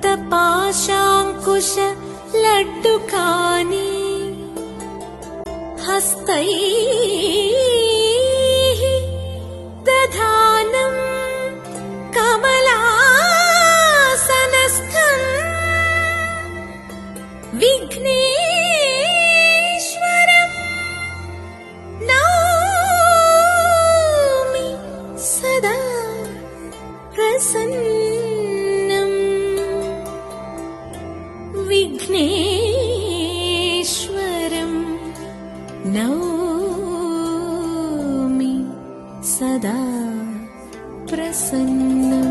पाशाङ्कुश लड्डुकानि हस्तैः दधानं कमलासनस्थं विघ्नेश्वरं नौमि सदा प्रसन्नम्। विघ्नेश्वरं नौमि सदा प्रसन्नम्।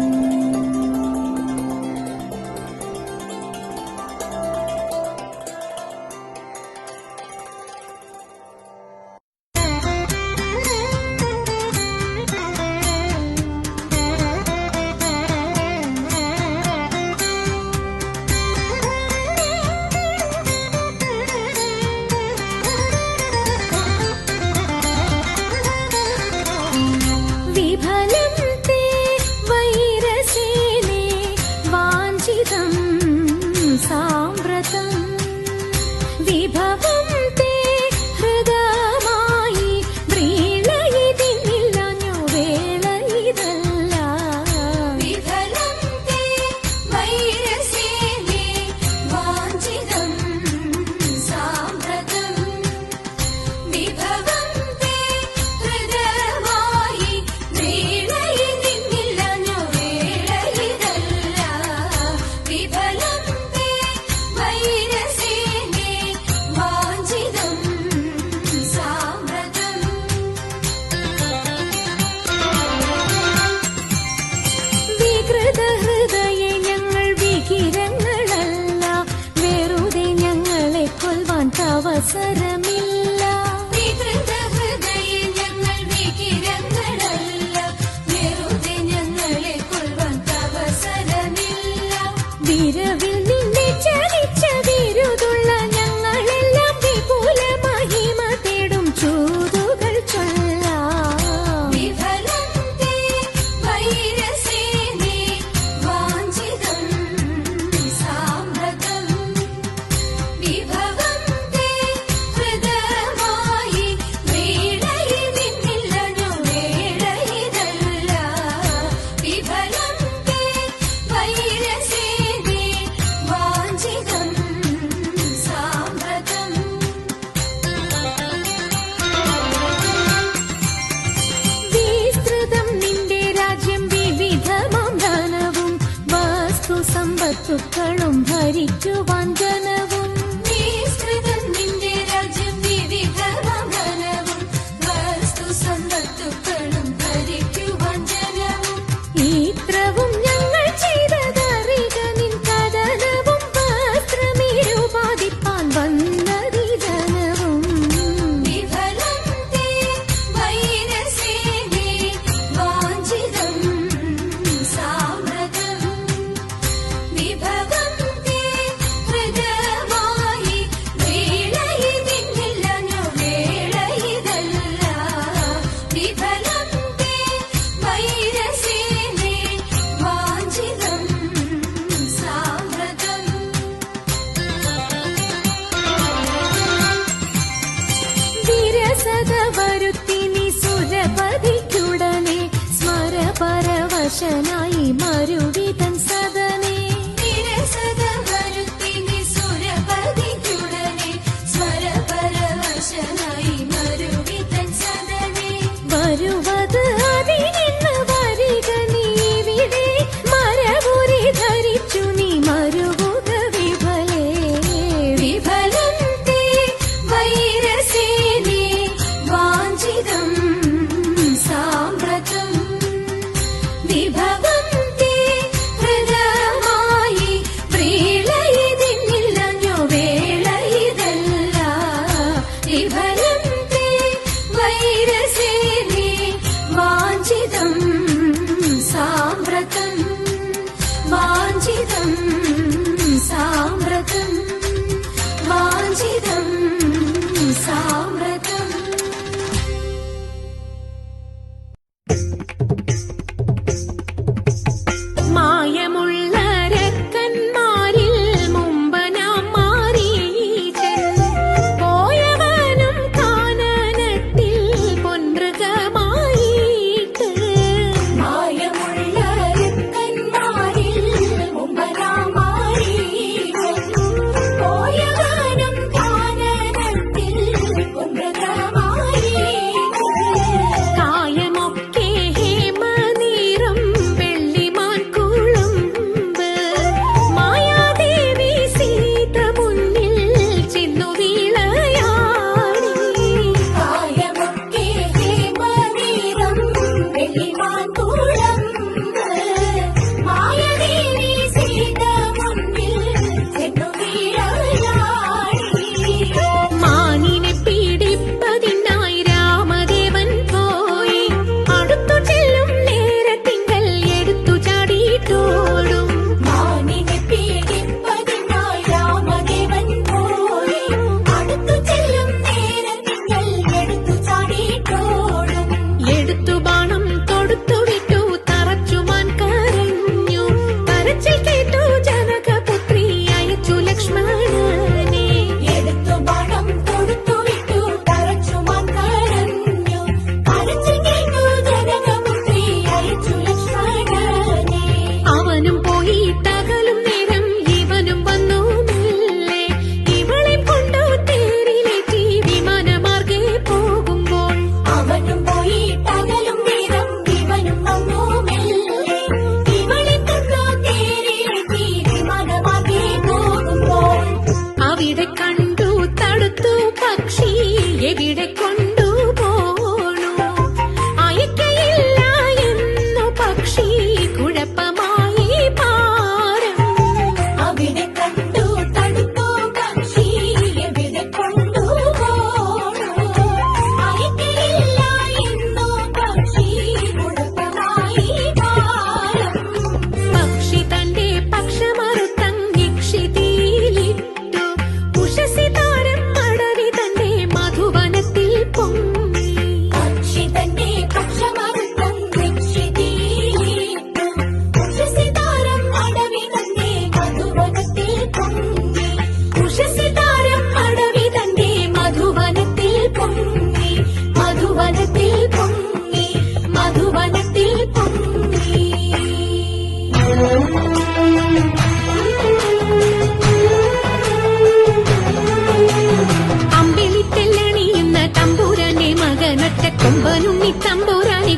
അവസരമില്ല ഞങ്ങൾ വികിരങ്ങളല്ല, വെറുതെ ഞങ്ങളെ കൊൽവാൻ അവസരമില്ല. വിരവിൽ നിന്നെ ചലിച്ച വിരുതുള്ള ഞങ്ങളെല്ലാം വിപുല മഹിമ തേടും ചൂതുകൾ ചൊല്ലാം. വിഫലത്തെ വൈരസേനെ വാഞ്ചിതം സാമ്രതം വിഭവം സമ്പത്തുക്കളും ഭരിക്കുവാൻ ജനവും നിസ്തൃതം നിന്റെ രാജ്യം വിവിധമാം ധനവും വസ്തു സമ്പത്തുക്കളും ഭരിക്കുവാൻ ജനവും ഇത്രവും ഞങ്ങൾ ചെയ്തതറിക നിൻ കഥനവും വസ്ത്രമീരുപാതിപ്പാൻ വന്നതി ജനവും. വിഫലം തേ വൈരസേനെ വാഞ്ചിതം സാമ്രതം വിഭവം തേ ഹൃദയമായി വേളയിതിന്നില്ല വേളയിതല്ല. വിഫലം തേ വൈരസേനെ വാഞ്ചിതം സാമ്രതം. വിരസത വരുത്തിനി സുരപതിക്കുടനെ സ്മരപരവശനായി മരുവിതൻ സദനെ. വിരസത വരുത്തിനി സുരപതിക്കുടനെ സ്മരപരവശനായി മരുവിതൻ സദനെ. വരുവത് അതിനിന്ന് വരിക നീവിടെ മരവുരി ധരിച്ചു നീ മരുവുക വിഫലേ. വിഫലം തേ വൈരസേനെ വാഞ്ചിതം സാമ്രതം വിഭവം തേ ഹൃദയമായി വേളയിതിന്നില്ല വേളയിതല്ല. വിഫലം തേ വൈരസേനെ വാഞ്ചിതം സാമ്രതം വാഞ്ചിതം സാമ്രതം വാഞ്ചിതം സാമ്രതം. മായമുള്ള രക്കന്മാർ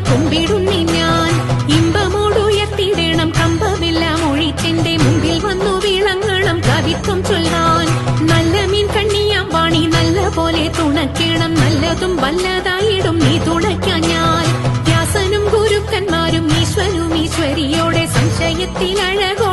കുമ്പിടുന്നി ഞാൻ. ഇമ്പമോടുയർത്തിടണം കമ്പമില്ല മൊഴിച്ചെന്റെ മുമ്പിൽ വന്നു വിളങ്ങണം കവിത്വം ചൊല്ലാൻ. നല്ല മീൻ കണ്ണിയാം വാണി നല്ല പോലെ തുണയ്ക്കണം, നല്ലതും വല്ലതായിടും നീ തുണയ്ക്കാൻ ഞാൻ. വ്യാസനും ഗുരുക്കന്മാരും ഈശ്വരും ഈശ്വരിയോടെ സംശയത്തിൽ അഴകോ